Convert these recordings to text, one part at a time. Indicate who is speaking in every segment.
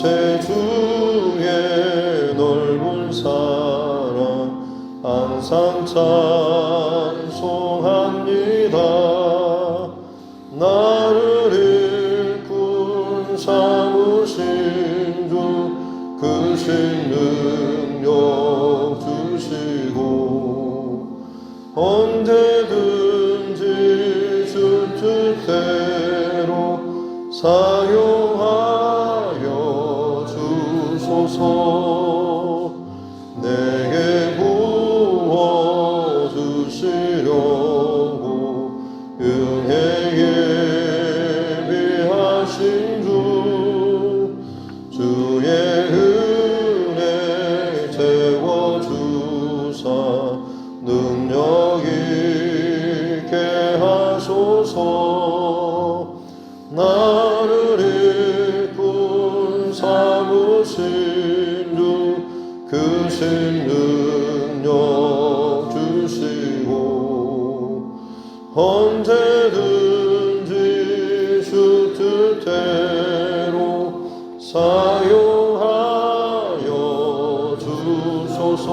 Speaker 1: 구세주의 넓은 사랑 항상 찬송합니다. 나를 일꾼 삼으신 주 크신 능력 주시고 언제든지 주 뜻대로 사용하여 주소서. 내게 부어주시려고 은혜 예비하신 주 주의 은혜 채워주사 능력 있게 하소서. 나를 일꾼 삼으신 주 크신 능력 주시고 언제든지 주 뜻대로 사용하여 주소서.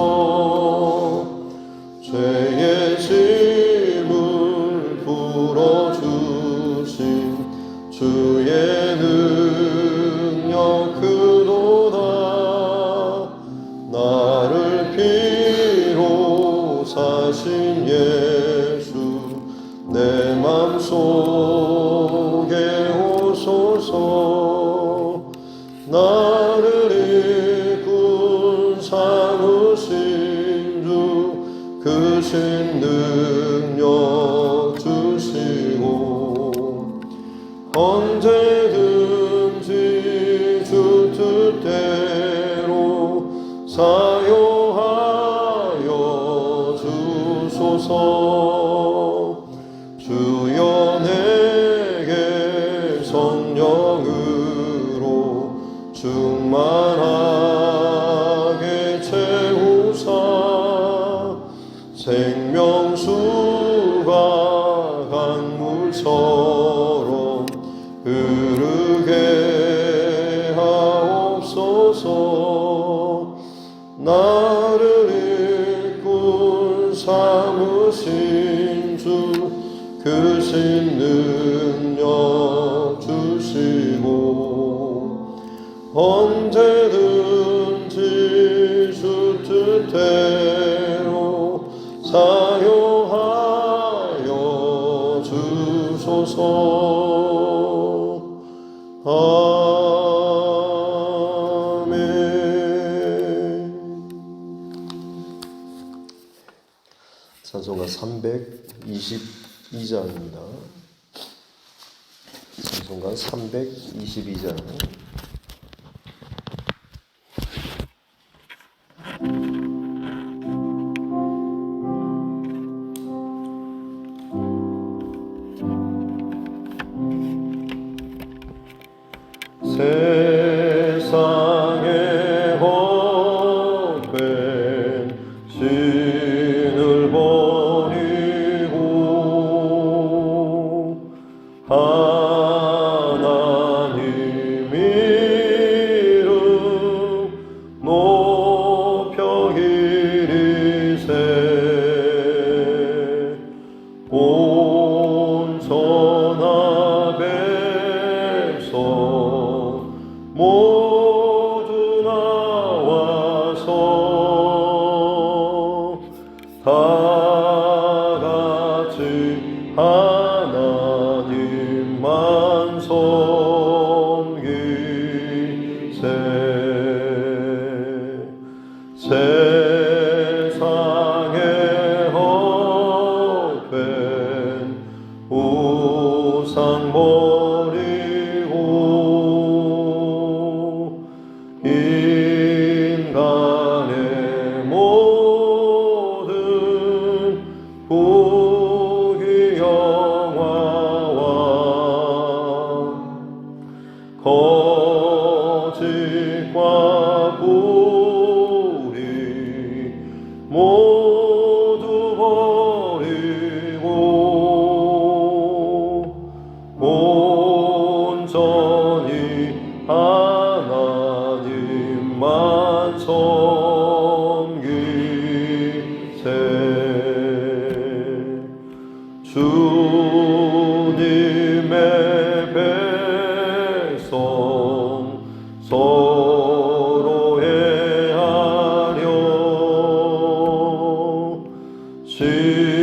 Speaker 1: 죄의 짐을 풀어주신 주의 능력 크도다. 나를 피로 사신 예수 내 맘속에 오소서. 나를 일꾼 삼으신 주 크신 능력 주시고 언제든지 주 뜻대로 사용하여 주소서. 주여 내게 성령으로 충만하게 채우사 생명수가 강물처럼 흐르게 하옵소서. 나를 일꾼 삼으신 주 크신 능력 주시고 언제든지 주 뜻대로 사용하여 주소서. 아멘. 찬송가 322장입니다. 찬송가 322장. 세상의 헛된 신을 버리고 하나님 이름 높여 기리세 온전한 백성 모두 나와서 다 같이 하나님만 섬기세. 세상의 헛된 우상 버리고 인간의 모든 부귀 영화와 거짓과 불의 모두 버리고 온전히 하나님만 주만 섬기세. 주님의 백성 서로 해하려. 시기와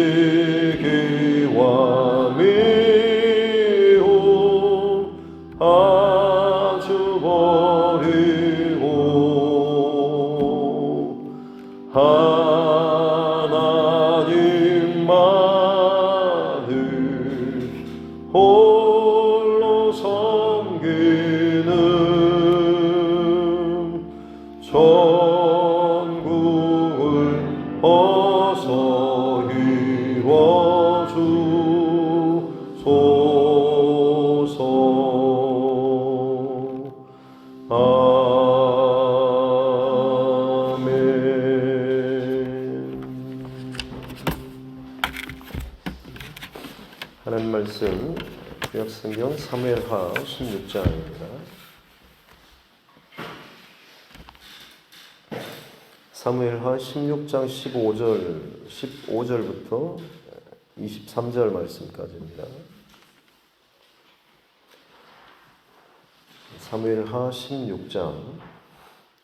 Speaker 1: 미움 아주 버리고 하나님만을 홀로 섬기는 천국을 어서 이뤄주소서. 하나님 말씀 구약성경 사무엘하 16장입니다. 사무엘하 16장 15절부터 23절 말씀까지입니다. 사무엘하 16장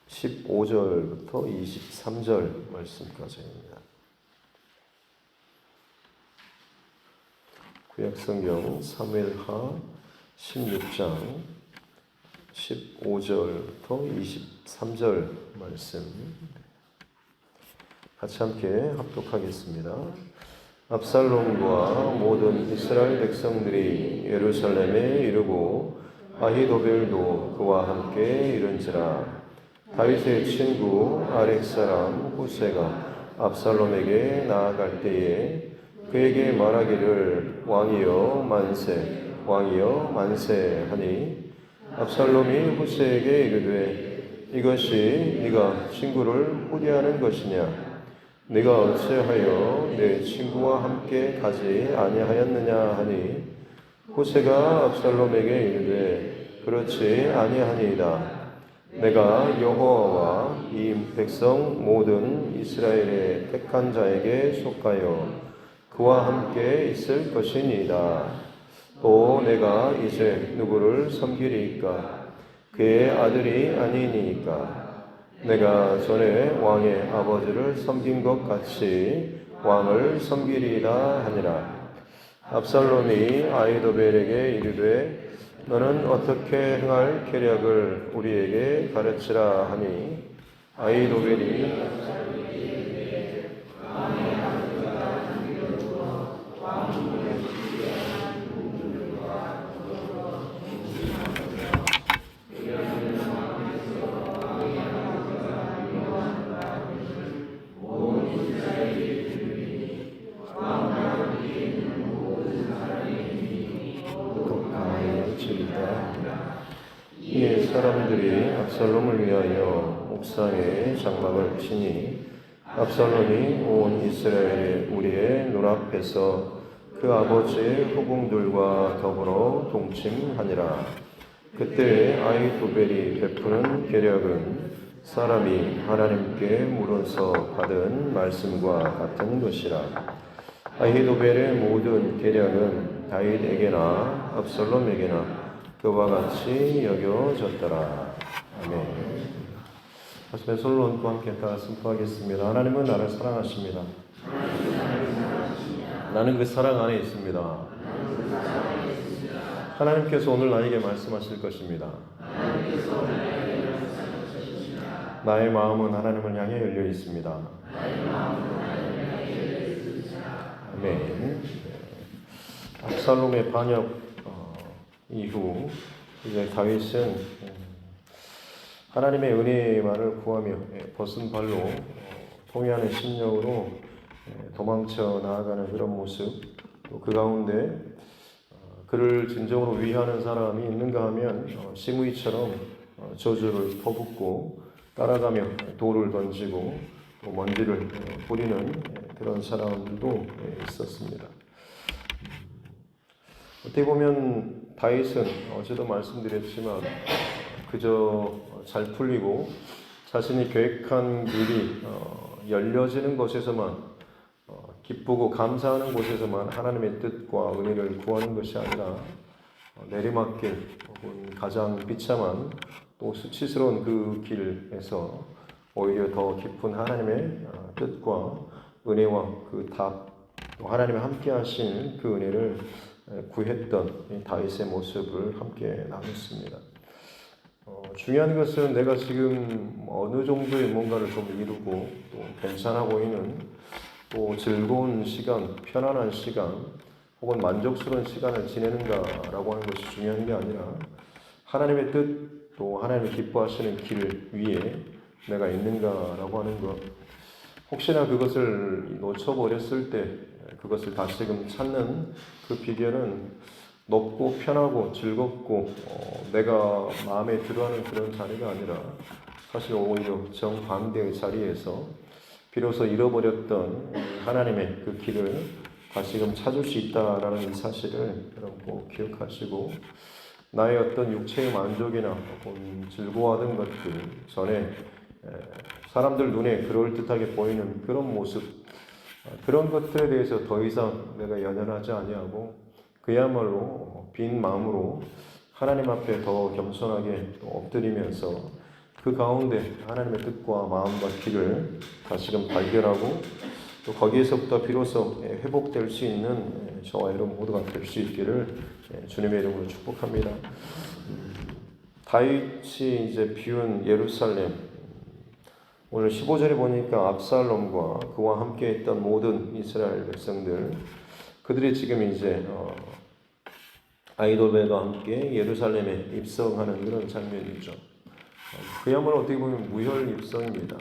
Speaker 1: 15절부터 23절 말씀까지입니다. 구약성경 사무엘하 16장 15절부터 23절 말씀 같이 함께 합독하겠습니다. 압살롬과 모든 이스라엘 백성들이 예루살렘에 이르고 아히도벨도 그와 함께 이른지라. 다윗의 친구 아렉 사람 후세가 압살롬에게 나아갈 때에 그에게 말하기를 왕이여 만세, 왕이여 만세 하니 압살롬이 후세에게 이르되 이것이 네가 친구를 후대하는 것이냐? 네가 어찌하여 내 친구와 함께 가지 아니하였느냐 하니 후세가 압살롬에게 이르되 그렇지 아니하니이다. 내가 여호와와 이 백성 모든 이스라엘의 택한 자에게 속하여 그와 함께 있을 것이니이다. 또 내가 이제 누구를 섬기리이까? 그의 아들이 아니니이까? 내가 전에 왕의 아버지를 섬긴 것 같이 왕을 섬기리이다 하니라. 압살롬이 아히도벨에게 이르되 너는 어떻게 행할 계략을 우리에게 가르치라 하니 아히도벨이 이에 사람들이 압살롬을 위하여 옥상에 장막을 치니 압살롬이 온 이스라엘의 무리의 눈앞에서 그 아버지의 후궁들과 더불어 동침하니라. 그때 아히도벨이 베푸는 계략은 사람이 하나님께 물어서 받은 말씀과 같은 것이라. 아히도벨의 모든 계략은 다윗에게나 압살롬에게나 그와 같이 여겨졌더라. 아멘. 말씀의 손을 얹고 함께 따라 선포하겠습니다. 하나님은 나를 사랑하십니다. 나는 그 사랑 안에 있습니다. 하나님께서 오늘 나에게 말씀하실 것입니다. 나의 마음은 하나님을 향해 열려 있습니다. 아멘. 압살롬의 반역 이후 이제 다윗은 하나님의 은혜만을 구하며 벗은 발로 통회하는 심령으로 도망쳐 나아가는 그런 모습, 또 그 가운데 그를 진정으로 위하는 사람이 있는가 하면 시므이처럼 저주를 퍼붓고 따라가며 돌을 던지고 또 먼지를 뿌리는 그런 사람들도 있었습니다. 어떻게 보면 다윗은 어제도 말씀드렸지만 그저 잘 풀리고 자신이 계획한 길이 열려지는 곳에서만 기쁘고 감사하는 곳에서만 하나님의 뜻과 은혜를 구하는 것이 아니라 내리막길 혹은 가장 비참한 또 수치스러운 그 길에서 오히려 더 깊은 하나님의 뜻과 은혜와 그 답, 또 하나님의 함께 하신 그 은혜를 구했던 다윗의 모습을 함께 나눴습니다. 중요한 것은 내가 지금 어느 정도의 뭔가를 좀 이루고 또 괜찮아 보이는 또 즐거운 시간, 편안한 시간 혹은 만족스러운 시간을 지내는가라고 하는 것이 중요한 게 아니라 하나님의 뜻 또 하나님이 기뻐하시는 길 위에 내가 있는가라고 하는 것, 혹시나 그것을 놓쳐버렸을 때 그것을 다시금 찾는 그 비결은 높고 편하고 즐겁고 내가 마음에 들어하는 그런 자리가 아니라 사실 오히려 정반대의 자리에서 비로소 잃어버렸던 하나님의 그 길을 다시금 찾을 수 있다라는 이 사실을 여러분 꼭 기억하시고, 나의 어떤 육체의 만족이나 혹은 즐거워하던 것들 전에 사람들 눈에 그럴듯하게 보이는 그런 모습, 그런 것들에 대해서 더 이상 내가 연연하지 아니하고 그야말로 빈 마음으로 하나님 앞에 더 겸손하게 엎드리면서 그 가운데 하나님의 뜻과 마음과 길을 다시금 발견하고 또 거기에서부터 비로소 회복될 수 있는 저와 여러분 모두가 될 수 있기를 주님의 이름으로 축복합니다. 다윗이 이제 비운 예루살렘, 오늘 15절에 보니까 압살롬과 그와 함께 있던 모든 이스라엘 백성들, 그들이 지금 이제 아이돌들과 함께 예루살렘에 입성하는 그런 장면이죠. 그야말로 어떻게 보면 무혈 입성입니다.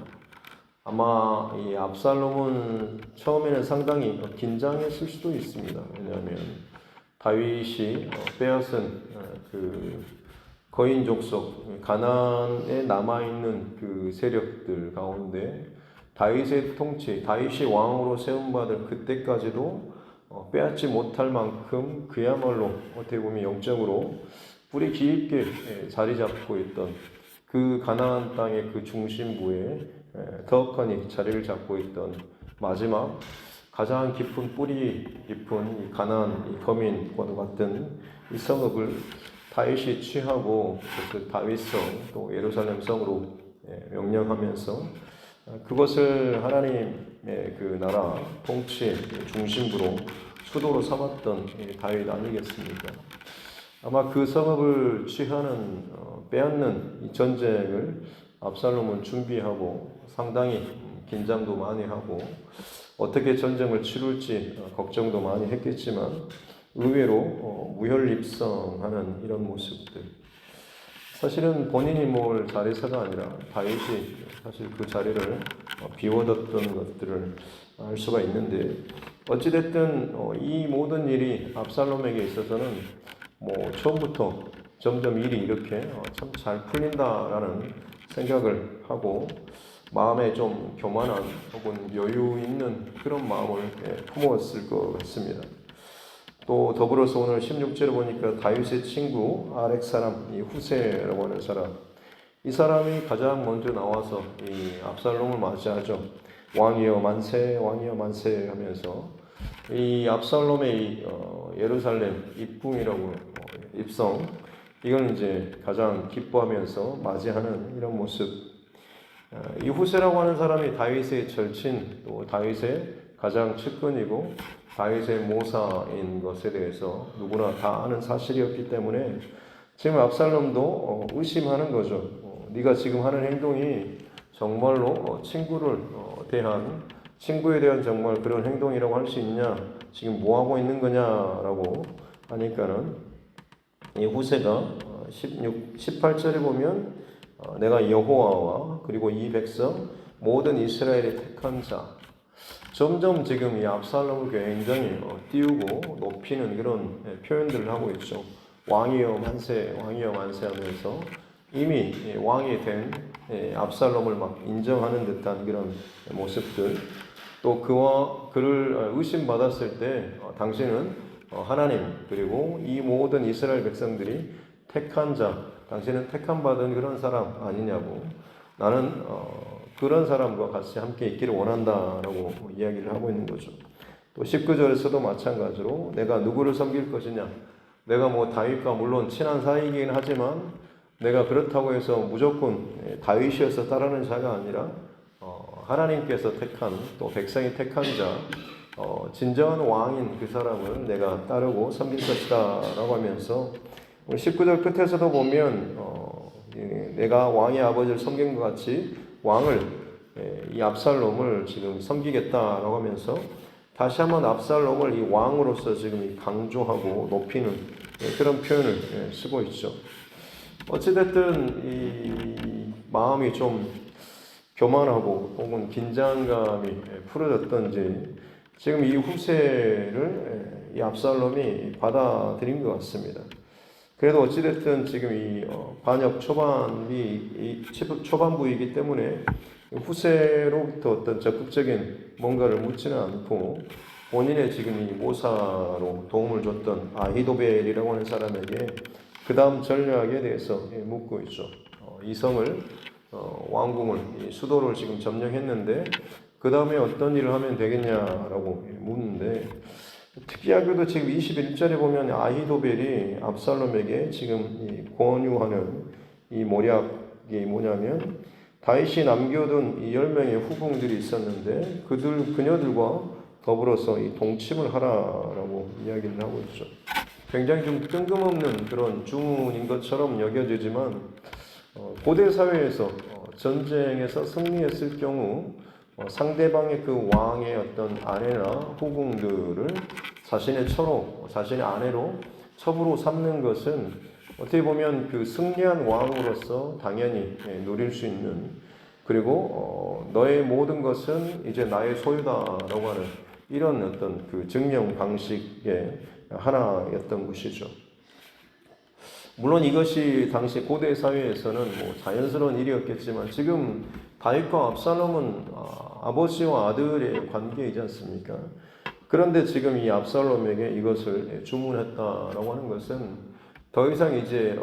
Speaker 1: 아마 이 압살롬은 처음에는 상당히 긴장했을 수도 있습니다. 왜냐하면 다윗이 빼앗은 그 거인 족속 가나안에 남아있는 그 세력들 가운데 다윗의 통치, 다윗이 왕으로 세움받을 그때까지도 빼앗지 못할 만큼 그야말로 어떻게 보면 영적으로 뿌리 깊게 자리 잡고 있던 그 가나안 땅의 그 중심부에 더욱하니 자리를 잡고 있던 마지막 가장 깊은 뿌리 깊은 이 가나안 이 거민과도 같은 이 성읍을 다윗이 취하고 그것을 다윗성 또 예루살렘 성으로 명령하면서 그것을 하나님의 그 나라 통치의 중심부로 수도로 삼았던 다윗 아니겠습니까? 아마 그 성읍을 취하는 빼앗는 이 전쟁을 압살롬은 준비하고 상당히 긴장도 많이 하고 어떻게 전쟁을 치룰지 걱정도 많이 했겠지만 의외로 무혈입성하는 이런 모습들, 사실은 본인이 뭘 잘해서가 아니라 다윗이 사실 그 자리를 비워뒀던 것들을 알 수가 있는데, 어찌됐든 이 모든 일이 압살롬에게 있어서는 처음부터 점점 일이 이렇게 참 잘 풀린다라는 생각을 하고 마음에 좀 교만한 혹은 여유 있는 그런 마음을 품었을 것 같습니다. 또 더불어서 오늘 16절에 보니까 다윗의 친구 아렉 사람 이 후세라고 하는 사람, 이 사람이 가장 먼저 나와서 이 압살롬을 맞이하죠. 왕이여 만세, 왕이여 만세 하면서 이 압살롬의 예루살렘 입궁이라고 입성, 이걸 이제 가장 기뻐하면서 맞이하는 이런 모습. 이 후세라고 하는 사람이 다윗의 절친 또 다윗의 가장 측근이고 다윗의 모사인 것에 대해서 누구나 다 아는 사실이었기 때문에 지금 압살롬도 의심하는 거죠. 네가 지금 하는 행동이 정말로 친구에 대한 정말 그런 행동이라고 할 수 있냐? 지금 뭐 하고 있는 거냐라고 하니까는 이 후세가 18절에 보면 내가 여호와와 그리고 이 백성 모든 이스라엘의 택한 자, 점점 지금 이 압살롬을 굉장히 띄우고 높이는 그런 표현들을 하고 있죠. 왕이여 만세, 왕이여 만세 하면서 이미 왕이 된 압살롬을 막 인정하는 듯한 그런 모습들, 또 그를 의심받았을 때 당신은 하나님 그리고 이 모든 이스라엘 백성들이 택한 자, 당신은 택함 받은 그런 사람 아니냐고, 나는 그런 사람과 같이 함께 있기를 원한다라고 이야기를 하고 있는 거죠. 또 19절에서도 마찬가지로 내가 누구를 섬길 것이냐. 내가 뭐 다윗과 물론 친한 사이이긴 하지만 내가 그렇다고 해서 무조건 다윗이어서 따르는 자가 아니라 하나님께서 택한 또 백성이 택한 자 진정한 왕인 그 사람을 내가 따르고 섬길 것이다 라고 하면서 19절 끝에서도 보면 내가 왕의 아버지를 섬긴 것 같이 왕을 이 압살롬을 지금 섬기겠다라고 하면서 다시 한번 압살롬을 이 왕으로서 지금 강조하고 높이는 그런 표현을 쓰고 있죠. 어찌됐든 이 마음이 좀 교만하고 혹은 긴장감이 풀어졌던지 지금 이 후세를 이 압살롬이 받아들인 것 같습니다. 그래도 어찌됐든 지금 이 반역 초반부이기 때문에 후세로부터 어떤 적극적인 뭔가를 묻지는 않고 본인의 지금 이 모사로 도움을 줬던 아히도벨이라고 하는 사람에게 그 다음 전략에 대해서 묻고 있죠. 이 성을 왕궁을 수도를 지금 점령했는데 그 다음에 어떤 일을 하면 되겠냐라고 묻는데 특이하게도 지금 21절에 보면 아히도벨이 압살롬에게 지금 권유하는 이 모략이 뭐냐면 다윗이 남겨둔 이 10명의 후궁들이 있었는데 그녀들과 더불어서 이 동침을 하라라고 이야기를 하고 있죠. 굉장히 좀 뜬금없는 그런 주문인 것처럼 여겨지지만 고대 사회에서 전쟁에서 승리했을 경우 상대방의 그 왕의 어떤 아내나 후궁들을 자신의 처로, 자신의 아내로 첩으로 삼는 것은 어떻게 보면 그 승리한 왕으로서 당연히 누릴 수 있는 그리고 너의 모든 것은 이제 나의 소유다라고 하는 이런 어떤 그 증명 방식의 하나였던 것이죠. 물론 이것이 당시 고대 사회에서는 뭐 자연스러운 일이었겠지만 지금 다윗과 압살롬은 아버지와 아들의 관계이지 않습니까? 그런데 지금 이 압살롬에게 이것을 주문했다라고 하는 것은 더 이상 이제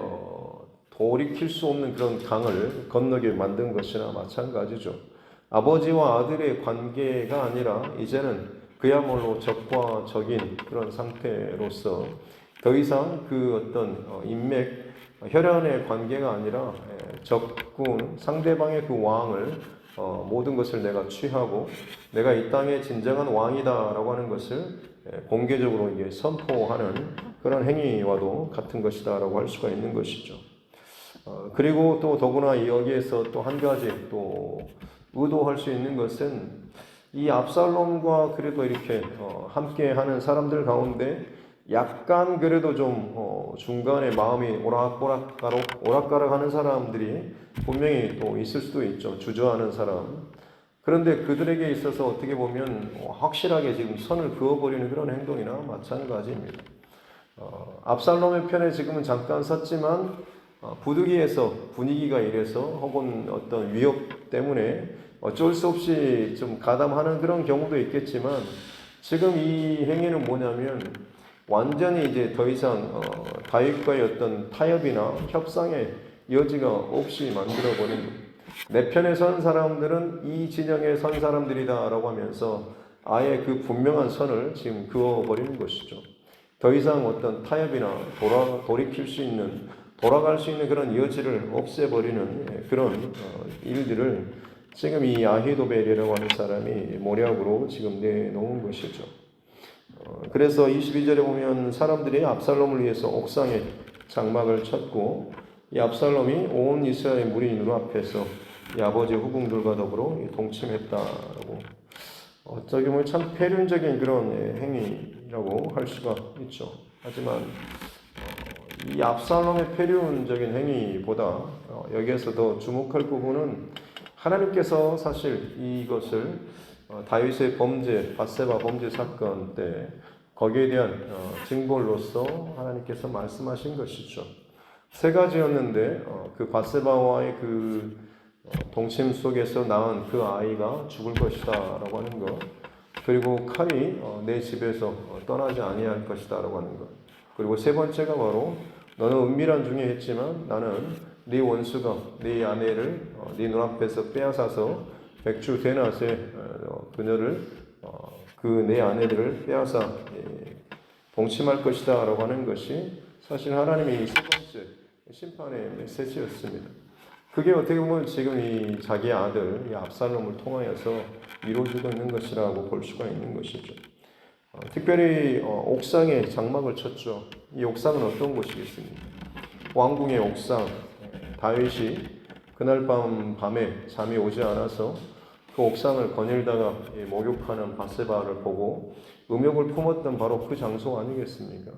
Speaker 1: 돌이킬 수 없는 그런 강을 건너게 만든 것이나 마찬가지죠. 아버지와 아들의 관계가 아니라 이제는 그야말로 적과 적인 그런 상태로서 더 이상 그 어떤 인맥, 혈연의 관계가 아니라 적군, 상대방의 그 왕을 모든 것을 내가 취하고 내가 이 땅의 진정한 왕이다라고 하는 것을 공개적으로 이게 선포하는 그런 행위와도 같은 것이다라고 할 수가 있는 것이죠. 그리고 또 더구나 여기에서 또 한 가지 또 의도할 수 있는 것은 이 압살롬과 그래도 이렇게 함께 하는 사람들 가운데 약간 그래도 좀 중간에 마음이 오락가락 하는 사람들이 분명히 또 있을 수도 있죠. 주저하는 사람. 그런데 그들에게 있어서 어떻게 보면 확실하게 지금 선을 그어버리는 그런 행동이나 마찬가지입니다. 압살롬의 편에 지금은 잠깐 섰지만 부득이해서 분위기가 이래서 혹은 어떤 위협 때문에 어쩔 수 없이 좀 가담하는 그런 경우도 있겠지만 지금 이 행위는 뭐냐면 완전히 이제 더 이상 다윗과의 어떤 타협이나 협상의 여지가 없이 만들어버린 내 편에 선 사람들은 이 진영에 선 사람들이다라고 하면서 아예 그 분명한 선을 지금 그어버리는 것이죠. 더 이상 어떤 타협이나 돌이킬 수 있는 돌아갈 수 있는 그런 여지를 없애버리는 그런 일들을 지금 이 아히도벨이라고 하는 사람이 모략으로 지금 내놓은 것이죠. 그래서 22절에 보면 사람들이 압살롬을 위해서 옥상에 장막을 쳤고 이 압살롬이 온 이스라엘 무리 눈앞에서 이 아버지 후궁들과 더불어 동침했다라고 어쩌게 보면 참 폐륜적인 그런 행위라고 할 수가 있죠. 하지만 이 압살롬의 폐륜적인 행위보다 여기에서 더 주목할 부분은 하나님께서 사실 이것을 다윗의 범죄, 밧세바 범죄 사건 때 거기에 대한 징벌로서 하나님께서 말씀하신 것이죠. 세 가지였는데 그 밧세바와의 그 동침 속에서 낳은 그 아이가 죽을 것이다라고 하는 것, 그리고 칼이 내 집에서 떠나지 아니할 것이다라고 하는 것, 그리고 세 번째가 바로 너는 은밀한 중에 했지만 나는 네 원수가 네 아내를 네 눈앞에서 빼앗아서 백주 대낮에 그녀를 그 네 아내들을 빼앗아 동침할 것이다 라고 하는 것이 사실 하나님의 세 번째 심판의 메시지였습니다. 그게 어떻게 보면 지금 이 자기 아들 이 압살롬을 통하여서 이루어지고 있는 것이라고 볼 수가 있는 것이죠. 특별히 옥상에 장막을 쳤죠. 이 옥상은 어떤 곳이겠습니까? 왕궁의 옥상. 다윗이 그날 밤에 잠이 오지 않아서 그 옥상을 거닐다가 목욕하는 바세바를 보고 음욕을 품었던 바로 그 장소 아니겠습니까?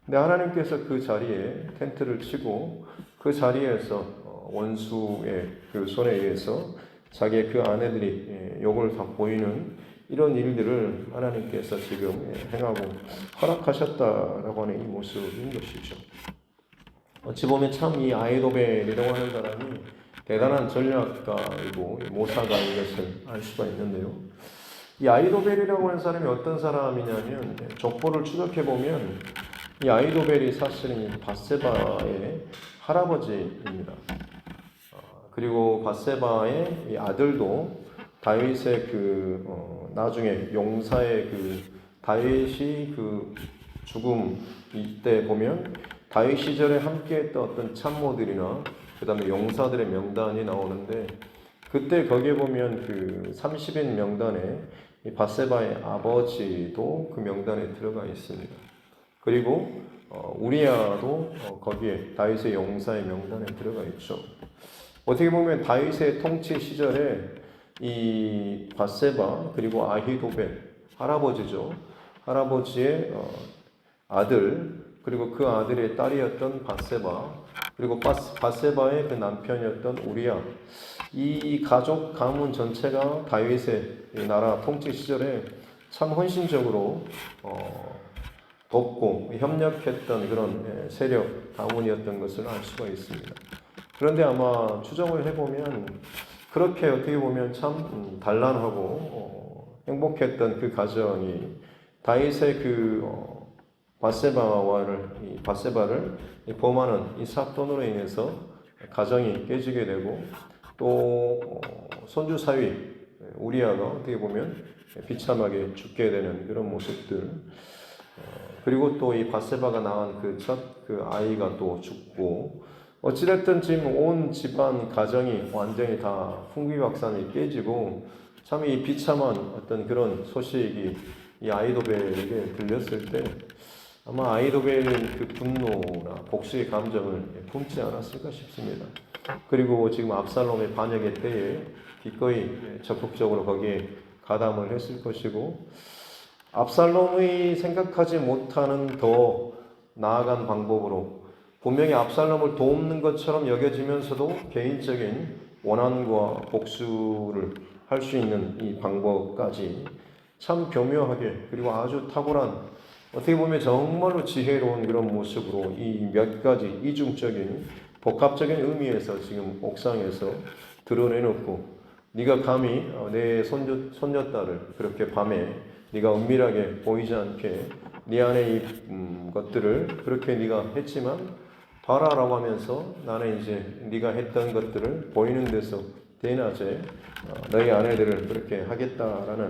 Speaker 1: 근데 하나님께서 그 자리에 텐트를 치고 그 자리에서 원수의 그 손에 의해서 자기의 그 아내들이 욕을 다 보이는 이런 일들을 하나님께서 지금 행하고 허락하셨다라고 하는 이 모습인 것이죠. 어찌 보면 참 이 아히도벨이라고 하는 사람이 대단한 전략가이고 모사가인 것을 알 수가 있는데요. 이 아히도벨이라고 하는 사람이 어떤 사람이냐면 족보를 추적해 보면 이 아히도벨이 사실은 바세바의 할아버지입니다. 그리고 바세바의 이 아들도 다윗의 나중에 용사의 다윗이 죽음 이때 보면 다윗 시절에 함께했던 어떤 참모들이나 그 다음에 용사들의 명단이 나오는데 그때 거기에 보면 30인 명단에 이 바세바의 아버지도 그 명단에 들어가 있습니다. 그리고 우리야도 거기에 다윗의 용사의 명단에 들어가 있죠. 어떻게 보면 다윗의 통치 시절에 이 바세바 그리고 아히도벨 할아버지죠. 할아버지의 아들 그리고 그 아들의 딸이었던 바세바 그리고 바세바의 그 남편이었던 우리야 이 가족 가문 전체가 다윗의 나라 통치 시절에 참 헌신적으로 돕고 협력했던 그런 세력 가문이었던 것을 알 수가 있습니다. 그런데 아마 추정을 해보면 그렇게 어떻게 보면 참 단란하고 행복했던 그 가정이 다윗의 바세바를 범하는 이 사건으로 인해서 가정이 깨지게 되고 또 손주 사위 우리아가 어떻게 보면 비참하게 죽게 되는 그런 모습들 그리고 또 이 바세바가 낳은 그 아이가 또 죽고 어찌됐든 지금 온 집안 가정이 완전히 다 풍비박산이 깨지고 참 이 비참한 어떤 그런 소식이 이 아히도벨에게 들렸을 때 아마 아히도벨은 그 분노나 복수의 감정을 품지 않았을까 싶습니다. 그리고 지금 압살롬의 반역의 때에 기꺼이 적극적으로 거기에 가담을 했을 것이고 압살롬이 생각하지 못하는 더 나아간 방법으로 분명히 압살롬을 돕는 것처럼 여겨지면서도 개인적인 원한과 복수를 할 수 있는 이 방법까지 참 교묘하게 그리고 아주 탁월한 어떻게 보면 정말로 지혜로운 그런 모습으로 이 몇 가지 이중적인 복합적인 의미에서 지금 옥상에서 드러내놓고 네가 감히 내 손녀딸을 그렇게 밤에 네가 은밀하게 보이지 않게 네 안에 이 것들을 그렇게 네가 했지만 봐라라고 하면서 나는 이제 네가 했던 것들을 보이는 데서 대낮에 너희 아내들을 그렇게 하겠다라는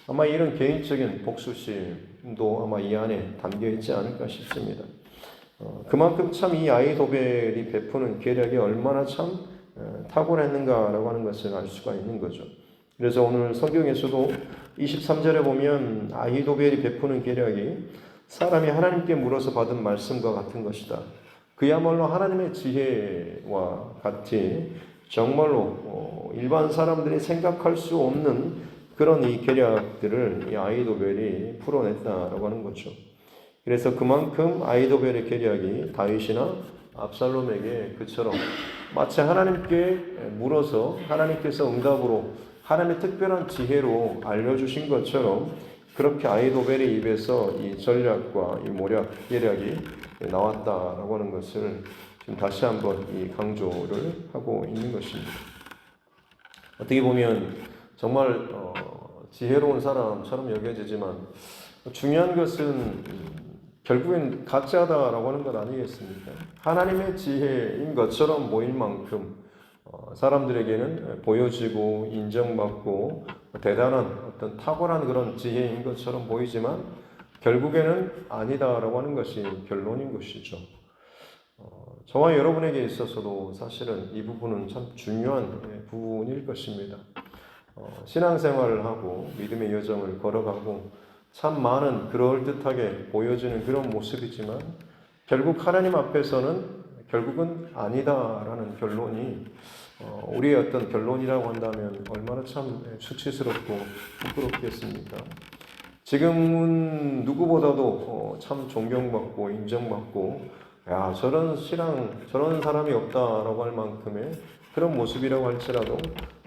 Speaker 1: 아마 이런 개인적인 복수심도 아마 이 안에 담겨 있지 않을까 싶습니다. 그만큼 참 이 아히도벨이 베푸는 계략이 얼마나 참 탁월했는가라고 하는 것을 알 수가 있는 거죠. 그래서 오늘 성경에서도 23절에 보면 아히도벨이 베푸는 계략이 사람이 하나님께 물어서 받은 말씀과 같은 것이다. 그야말로 하나님의 지혜와 같이 정말로 일반 사람들이 생각할 수 없는 그런 이 계략들을 이 아히도벨이 풀어냈다라고 하는 거죠. 그래서 그만큼 아히도벨의 계략이 다윗이나 압살롬에게 그처럼 마치 하나님께 물어서 하나님께서 응답으로 하나님의 특별한 지혜로 알려주신 것처럼 그렇게 아히도벨의 입에서 이 전략과 이 모략, 계략이 나왔다라고 하는 것을 지금 다시 한번 이 강조를 하고 있는 것입니다. 어떻게 보면 정말 지혜로운 사람처럼 여겨지지만 중요한 것은 결국엔 가짜다라고 하는 것 아니겠습니까? 하나님의 지혜인 것처럼 보일 만큼 사람들에게는 보여지고 인정받고 대단한 어떤 탁월한 그런 지혜인 것처럼 보이지만 결국에는 아니다라고 하는 것이 결론인 것이죠. 저와 여러분에게 있어서도 사실은 이 부분은 참 중요한 부분일 것입니다. 신앙생활을 하고 믿음의 여정을 걸어가고 참 많은 그럴듯하게 보여지는 그런 모습이지만 결국 하나님 앞에서는 결국은 아니다라는 결론이 우리의 어떤 결론이라고 한다면 얼마나 참 수치스럽고 부끄럽겠습니까? 지금은 누구보다도 참 존경받고 인정받고 야 저런 신앙 저런 사람이 없다라고 할 만큼의 그런 모습이라고 할지라도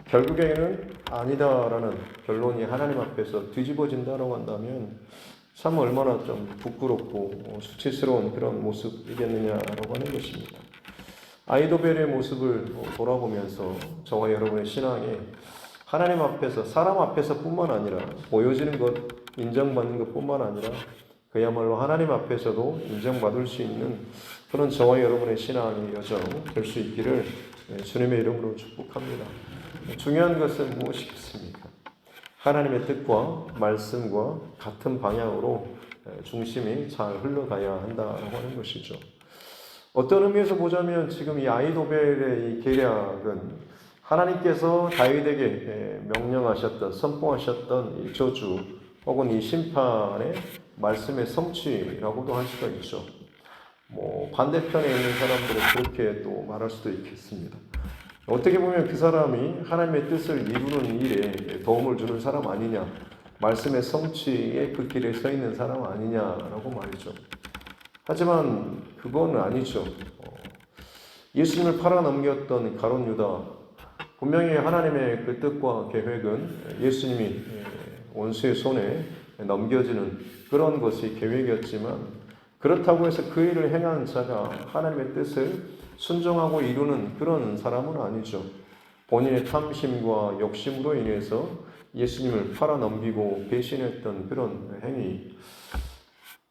Speaker 1: 결국에는 아니다라는 결론이 하나님 앞에서 뒤집어진다라고 한다면 참 얼마나 좀 부끄럽고 수치스러운 그런 모습이겠느냐라고 하는 것입니다. 아이도벨의 모습을 돌아보면서 저와 여러분의 신앙에 하나님 앞에서 사람 앞에서 뿐만 아니라 보여지는 것 인정받는 것뿐만 아니라 그야말로 하나님 앞에서도 인정받을 수 있는 그런 저와 여러분의 신앙의 여정 될 수 있기를 주님의 이름으로 축복합니다. 중요한 것은 무엇이겠습니까? 하나님의 뜻과 말씀과 같은 방향으로 중심이 잘 흘러가야 한다고 하는 것이죠. 어떤 의미에서 보자면 지금 이 아이도벨의 이 계략은 하나님께서 다윗에게 명령하셨던 선포하셨던 이 저주 혹은 이 심판의 말씀의 성취라고도 할 수가 있죠. 반대편에 있는 사람들은 그렇게 또 말할 수도 있겠습니다. 어떻게 보면 그 사람이 하나님의 뜻을 이루는 일에 도움을 주는 사람 아니냐, 말씀의 성취에 그 길에 서 있는 사람 아니냐라고 말이죠. 하지만 그건 아니죠. 예수님을 팔아넘겼던 가룟 유다, 분명히 하나님의 그 뜻과 계획은 예수님이 원수의 손에 넘겨지는 그런 것이 계획이었지만 그렇다고 해서 그 일을 행한 자가 하나님의 뜻을 순종하고 이루는 그런 사람은 아니죠. 본인의 탐심과 욕심으로 인해서 예수님을 팔아넘기고 배신했던 그런 행위,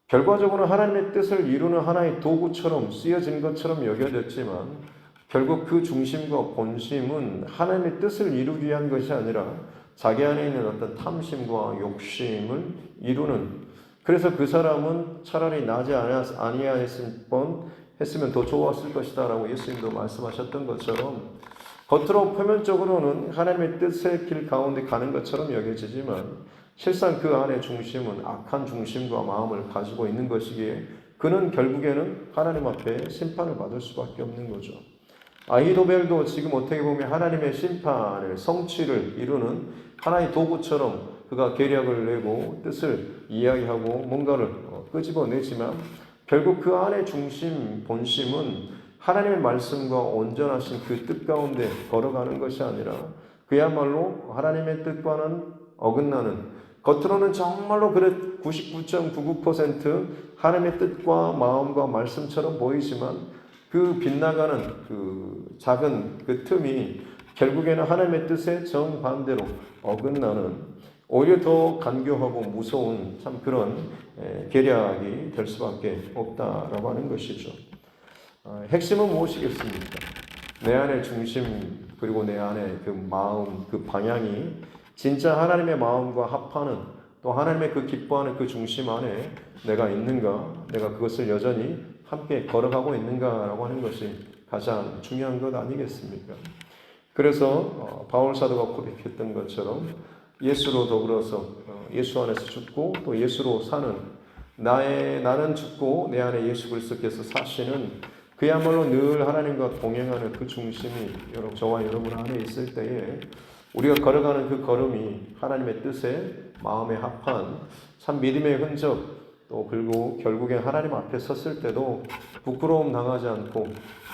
Speaker 1: 결과적으로 하나님의 뜻을 이루는 하나의 도구처럼 쓰여진 것처럼 여겨졌지만 결국 그 중심과 본심은 하나님의 뜻을 이루기 위한 것이 아니라 자기 안에 있는 어떤 탐심과 욕심을 이루는, 그래서 그 사람은 차라리 나지 아니하였으면 더 좋았을 것이다 라고 예수님도 말씀하셨던 것처럼 겉으로 표면적으로는 하나님의 뜻의 길 가운데 가는 것처럼 여겨지지만 실상 그 안의 중심은 악한 중심과 마음을 가지고 있는 것이기에 그는 결국에는 하나님 앞에 심판을 받을 수밖에 없는 거죠. 아히도벨도 지금 어떻게 보면 하나님의 심판을 성취를 이루는 하나의 도구처럼 그가 계략을 내고 뜻을 이야기하고 뭔가를 끄집어내지만 결국 그 안의 중심, 본심은 하나님의 말씀과 온전하신 그 뜻 가운데 걸어가는 것이 아니라 그야말로 하나님의 뜻과는 어긋나는, 겉으로는 정말로 99.99% 하나님의 뜻과 마음과 말씀처럼 보이지만 그 빗나가는 그 작은 그 틈이 결국에는 하나님의 뜻에 정반대로 어긋나는, 오히려 더 간교하고 무서운 참 그런 계략이 될 수밖에 없다라고 하는 것이죠. 핵심은 무엇이겠습니까? 내 안의 중심 그리고 내 안의 그 마음, 그 방향이 진짜 하나님의 마음과 합하는, 또 하나님의 그 기뻐하는 그 중심 안에 내가 있는가, 내가 그것을 여전히 함께 걸어가고 있는가라고 하는 것이 가장 중요한 것 아니겠습니까? 그래서 바울 사도가 고백했던 것처럼 예수로 더불어서 예수 안에서 죽고 또 예수로 사는 나는 죽고 내 안에 예수 그리스도께서 사시는, 그야말로 늘 하나님과 동행하는 그 중심이 저와 여러분 안에 있을 때에 우리가 걸어가는 그 걸음이 하나님의 뜻에 마음에 합한 참 믿음의 흔적, 또 그리고 결국에 하나님 앞에 섰을 때도 부끄러움 당하지 않고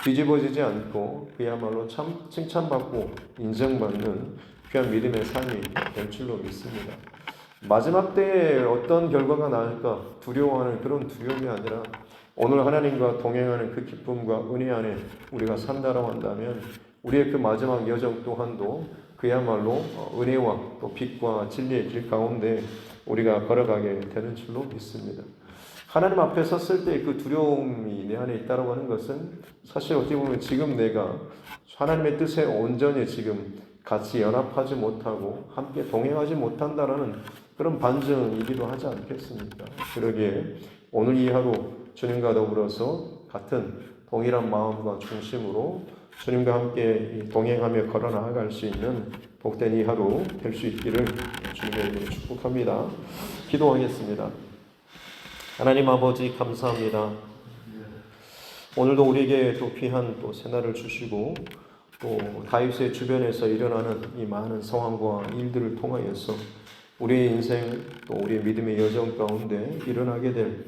Speaker 1: 뒤집어지지 않고 그야말로 참 칭찬받고 인정받는 귀한 믿음의 삶이 될 줄로 믿습니다. 마지막 때에 어떤 결과가 나올까 두려워하는 그런 두려움이 아니라 오늘 하나님과 동행하는 그 기쁨과 은혜 안에 우리가 산다라고 한다면 우리의 그 마지막 여정 또한도 그야말로 은혜와 또 빛과 진리의 길 가운데 우리가 걸어가게 되는 줄로 믿습니다. 하나님 앞에 섰을 때 그 두려움이 내 안에 있다고 하는 것은 사실 어떻게 보면 지금 내가 하나님의 뜻에 온전히 지금 같이 연합하지 못하고 함께 동행하지 못한다라는 그런 반증이기도 하지 않겠습니까? 그러기에 오늘 이 하루 주님과 더불어서 같은 동일한 마음과 중심으로 주님과 함께 동행하며 걸어 나아갈 수 있는 복된 이 하루 될 수 있기를 주님의 이름으로 축복합니다. 기도하겠습니다. 하나님 아버지 감사합니다. 오늘도 우리에게 또 귀한 또 새날을 주시고 또 다윗의 주변에서 일어나는 이 많은 상황과 일들을 통하여서 우리의 인생 또 우리의 믿음의 여정 가운데 일어나게 될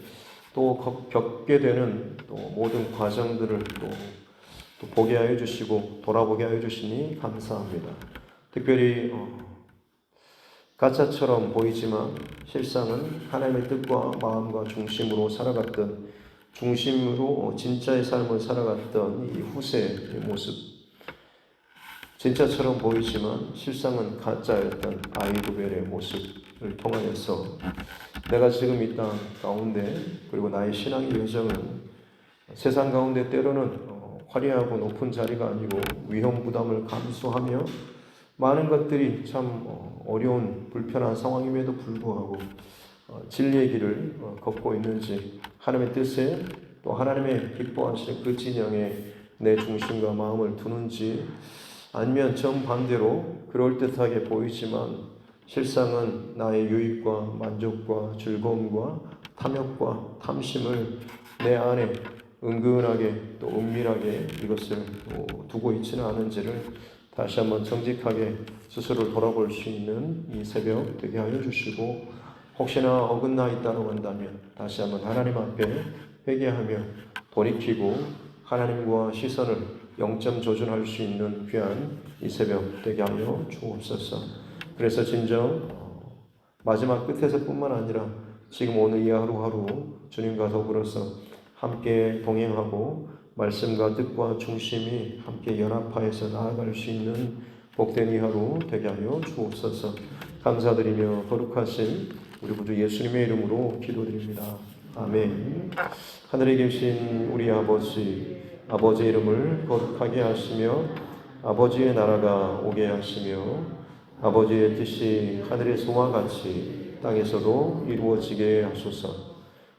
Speaker 1: 또 겪게 되는 또 모든 과정들을 또 보게 하여 주시고 돌아보게 하여 주시니 감사합니다. 특별히 가짜처럼 보이지만 실상은 하나님의 뜻과 마음과 중심으로 살아갔던 중심으로 진짜의 삶을 살아갔던 이 후세의 모습, 진짜처럼 보이지만 실상은 가짜였던 아이도벨의 모습을 통하여서 내가 지금 이 땅 가운데 그리고 나의 신앙의 여정은 세상 가운데 때로는 화려하고 높은 자리가 아니고 위험 부담을 감수하며 많은 것들이 참 어려운 불편한 상황임에도 불구하고 진리의 길을 걷고 있는지 하나님의 뜻에 또 하나님의 기뻐하시는 그 진영에 내 중심과 마음을 두는지 아니면 정반대로 그럴듯하게 보이지만 실상은 나의 유익과 만족과 즐거움과 탐욕과 탐심을 내 안에 은근하게 또 은밀하게 이것을 두고 있지는 않은지를 다시 한번 정직하게 스스로를 돌아볼 수 있는 이 새벽 되게 하여 주시고 혹시나 어긋나 있다고 한다면 다시 한번 하나님 앞에 회개하며 돌이키고 하나님과 시선을 영점 조준할 수 있는 귀한 이 새벽 되게 하여 주옵소서. 그래서 진정 마지막 끝에서뿐만 아니라 지금 오늘 이 하루하루 주님과 더불어서 함께 동행하고 말씀과 뜻과 중심이 함께 연합하여서 나아갈 수 있는 복된 이 하루 되게 하여 주옵소서. 감사드리며 거룩하신 우리 구주 예수님의 이름으로 기도드립니다. 아멘. 하늘에 계신 우리 아버지의 이름을 거룩하게 하시며 아버지의 나라가 오게 하시며 아버지의 뜻이 하늘에서와 같이 땅에서도 이루어지게 하소서.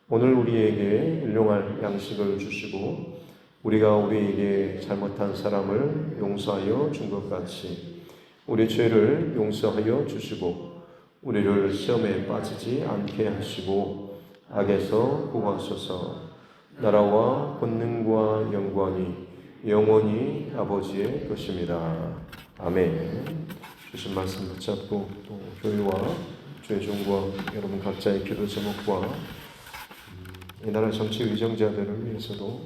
Speaker 1: 오늘 우리에게 일용할 양식을 주시고 우리가 우리에게 잘못한 사람을 용서하여 준 것 같이 우리 죄를 용서하여 주시고 우리를 시험에 빠지지 않게 하시고 악에서 구하소서. 나라와 권능과 영광이 영원히 아버지의 것입니다. 아멘. 주신 말씀 붙잡고 또 교회와 주의 종과 여러분 각자의 기도 제목과 이 나라 정치 위정자들을 위해서도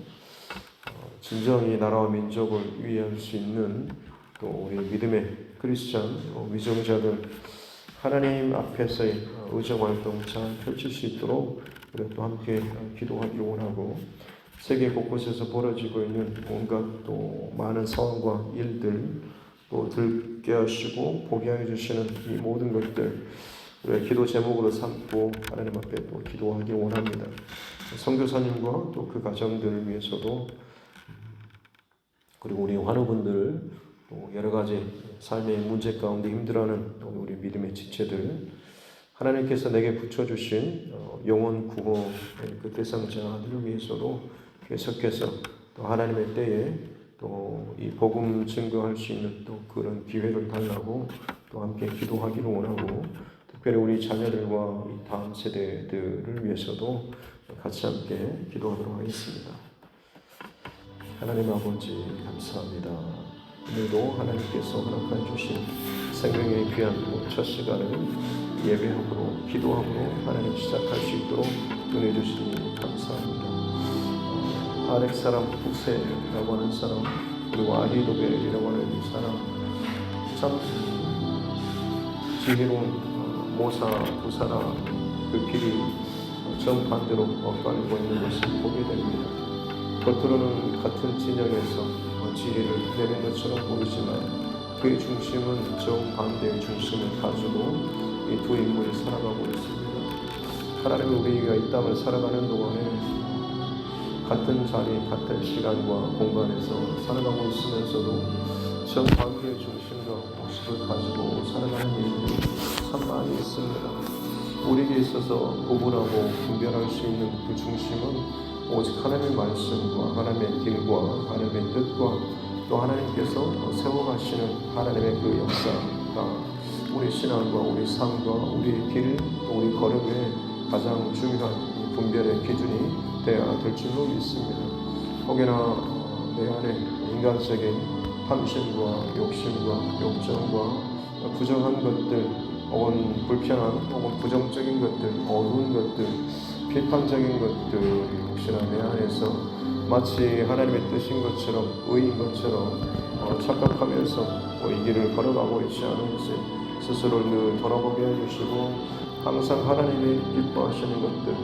Speaker 1: 진정히 나라와 민족을 위할 수 있는 또 우리 믿음의 크리스찬 위정자들 하나님 앞에서의 의정활동 잘 펼칠 수 있도록 우리가 또 함께 기도하기 원하고 세계 곳곳에서 벌어지고 있는 온갖 또 많은 상황과 일들 또 들게 하시고 보게 하여 주시는 이 모든 것들 우리의 기도 제목으로 삼고 하나님 앞에 또 기도하기 원합니다. 선교사님과 또 그 가정들을 위해서도 그리고 우리 환우분들 또 여러 가지 삶의 문제 가운데 힘들어하는 우리 믿음의 지체들 하나님께서 내게 붙여주신 영혼 구호의 그 대상자들을 위해서도 계속해서 또 하나님의 때에 또 이 복음 증거할 수 있는 또 그런 기회를 달라고 또 함께 기도하기를 원하고 특별히 우리 자녀들과 이 다음 세대들을 위해서도 같이 함께 기도하도록 하겠습니다. 하나님 아버지 감사합니다. 오늘도 하나님께서 허락해 주신 생명의 귀한 첫 시간을 예배함으로 기도함으로 하나님 시작할 수 있도록 은혜 주시니 감사합니다. 아렉 사람 후세라고 하는 사람 그리고 아히도벨이라고 하는 이 사람 참 지혜로운 모사 두 사람 그 길이 정반대로 엇갈리고 있는 것을 보게 됩니다. 겉으로는 같은 진영에서 지혜를 내는 것처럼 보이지만 그의 중심은 정반대의 중심을 가지고 이 두 인물이 살아가고 있습니다. 하나님은 우리가 이 땅을 살아가는 동안에 같은 자리, 같은 시간과 공간에서 살아가고 있으면서도 정반대의 중심과 모습을 가지고 살아가는 일들이 참 많이 있습니다. 우리에게 있어서 구분하고 분별할 수 있는 그 중심은 오직 하나님의 말씀과 하나님의 길과 하나님의 뜻과 또 하나님께서 세워가시는 하나님의 그 역사가 우리 신앙과 우리 삶과 우리 길, 또 우리 걸음의 가장 중요한 분별의 기준이 되어야 될 줄로 믿습니다. 혹여나 내 안에 인간적인 탐심과 욕심과 욕정과 부정한 것들, 혹은 불편한 혹은 부정적인 것들, 어두운 것들, 비판적인 것들 혹시나 내 안에서 마치 하나님의 뜻인 것처럼 의인 것처럼 착각하면서 이 길을 걸어가고 있지 않은지 스스로를 늘 돌아보게 해주시고, 항상 하나님이 기뻐하시는 것들,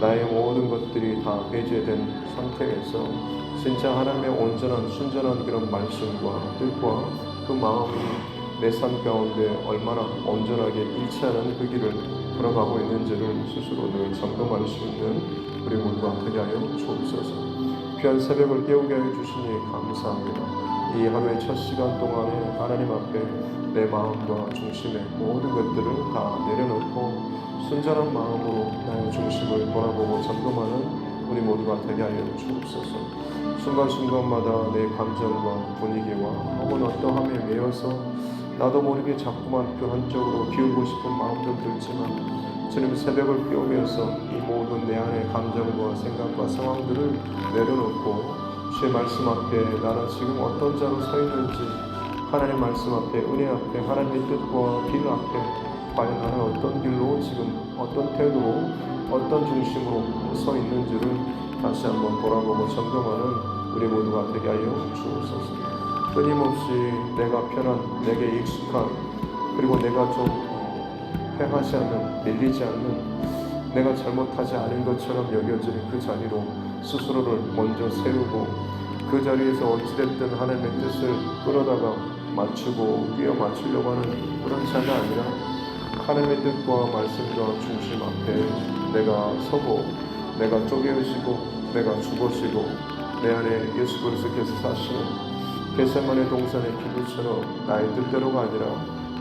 Speaker 1: 나의 모든 것들이 다 배제된 상태에서 진짜 하나님의 온전한 순전한 그런 말씀과 뜻과 그 마음이 내 삶 가운데 얼마나 온전하게 일치하는 그 길을 걸어가고 있는지를 스스로 늘 점검할 수 있는 우리 모두가 되게 하여 주옵소서. 귀한 새벽을 깨우게 하여 주시니 감사합니다. 이 하루의 첫 시간 동안에 하나님 앞에 내 마음과 중심의 모든 것들을 다 내려놓고 순전한 마음으로 나의 중심을 돌아보고 점검하는 우리 모두가 되게 하여 주옵소서. 순간순간마다 내 감정과 분위기와 혹은 어떠함에 매여서 나도 모르게 자꾸만 그 한쪽으로 기울고 싶은 마음도 들지만, 주님 새벽을 깨우면서 이 모든 내 안의 감정과 생각과 상황들을 내려놓고 주의 말씀 앞에 나는 지금 어떤 자로 서 있는지, 하나님 말씀 앞에, 은혜 앞에, 하나님의 뜻과 길 앞에 과연 나는 어떤 길로 지금 어떤 태도로 어떤 중심으로 서 있는지를 다시 한번 돌아보고 점검하는 우리 모두가 되게 하여 주옵소서. 끊임없이 내가 편한, 내게 익숙한, 그리고 내가 좀 패하지 않는, 밀리지 않는, 내가 잘못하지 않은 것처럼 여겨지는 그 자리로 스스로를 먼저 세우고, 그 자리에서 어찌됐든 하나님의 뜻을 끌어다가 맞추고 끼워 맞추려고 하는 그런 자가 아니라 하나님의 뜻과 말씀과 중심 앞에 내가 서고, 내가 쪼개어지고, 내가 죽어지고, 내 안에 예수 그리스도께서 사시는 겟세마네 동산의 기도처럼 나의 뜻대로가 아니라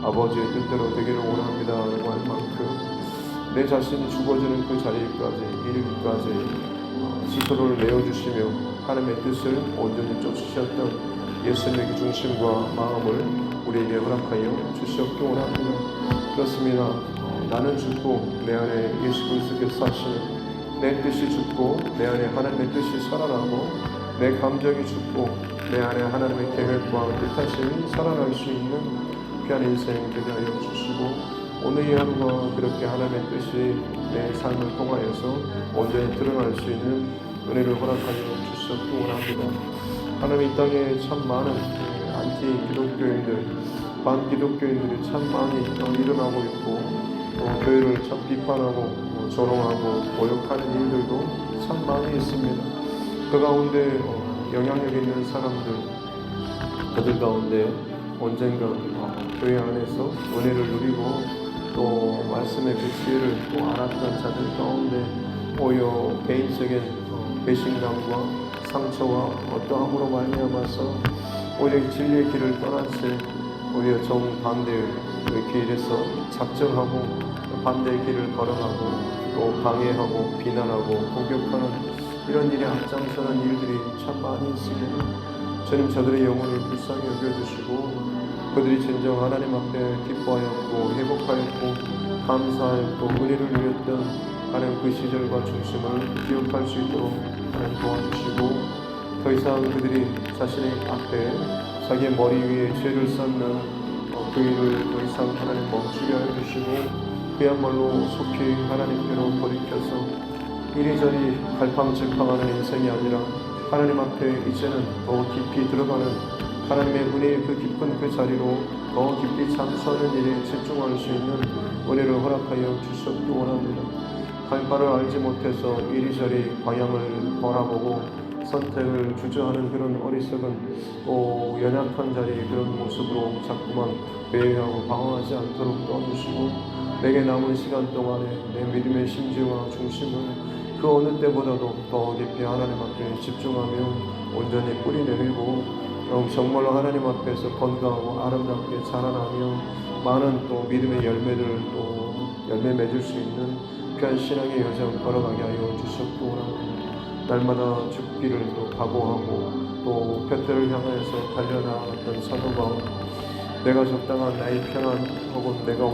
Speaker 1: 아버지의 뜻대로 되기를 원합니다 라고 할 만큼 내 자신이 죽어지는 그 자리까지 이르기까지 스스로를 내어주시며 하나님의 뜻을 온전히 쫓으셨던 예수님의 중심과 마음을 우리에게 허락하여 주시옵기 원합니다. 그렇습니다. 나는 죽고 내 안에 예수 그리스도께서 사시는, 내 뜻이 죽고 내 안에 하나님의 뜻이 살아나고, 내 감정이 죽고 내 안에 하나님의 계획과 뜻하심이 살아날 수 있는 귀한 인생 되게 하여 주시고, 오늘 이 하루가 그렇게 하나님의 뜻이 내 삶을 통하여서 온전히 드러날 수 있는 은혜를 허락하여 주시옵기 원합니다. 하나님 이 땅에 참 많은 안티 기독교인들, 반기독교인들이 참 많이 일어나고 있고, 또 교회를 참 비판하고 조롱하고 모욕하는 일들도 참 많이 있습니다. 그 가운데 영향력 있는 사람들, 그들 가운데 언젠가 교회 안에서 은혜를 누리고 또 말씀의 그 지혜를 또 알았던 자들 가운데 오히려 개인적인 배신감과 상처와 어떠함으로 말미암아서 오히려 진리의 길을 떠난 채 오히려 정반대의 길에서 작정하고 반대의 길을 걸어가고 또 방해하고 비난하고 공격하는 이런 일에 앞장서는 일들이 참 많이 있습니다. 주님 저들의 영혼을 불쌍히 여겨주시고 그들이 진정 하나님 앞에 기뻐하였고 회복하였고 감사하였고 은혜를 누렸던 하나님 그 시절과 중심을 기억할 수 있도록 하나님 도와주시고, 더 이상 그들이 자신의 앞에 자기의 머리 위에 죄를 쌓는 그 일을 더 이상 하나님 멈추게 하여 주시고, 그야말로 속히 하나님께로 돌이켜서 이리저리 갈팡질팡하는 인생이 아니라 하나님 앞에 이제는 더 깊이 들어가는 하나님의 은혜의 그 깊은 그 자리로 더 깊이 참수하는 일에 집중할 수 있는 은혜를 허락하여 주시옵기 원합니다. 갈 바를 알지 못해서 이리저리 방향을 바라보고 선택을 주저하는 그런 어리석은 연약한 자리의 그런 모습으로 자꾸만 배회하고 방황하지 않도록 도와주시고 내게 남은 시간 동안에 내 믿음의 심지와 중심을 그 어느 때보다도 더 깊이 하나님 앞에 집중하며 온전히 뿌리 내리고 정말로 하나님 앞에서 건강하고 아름답게 자라나며 많은 또 믿음의 열매를 또 열매 맺을 수 있는 귀한 신앙의 여정 걸어가게 하여 주셨고 날마다 죽기를 또 각오하고 또 곁들을 향하여서 달려나갔던 사도 바울 내가 적당한 나의 편안 혹은 내가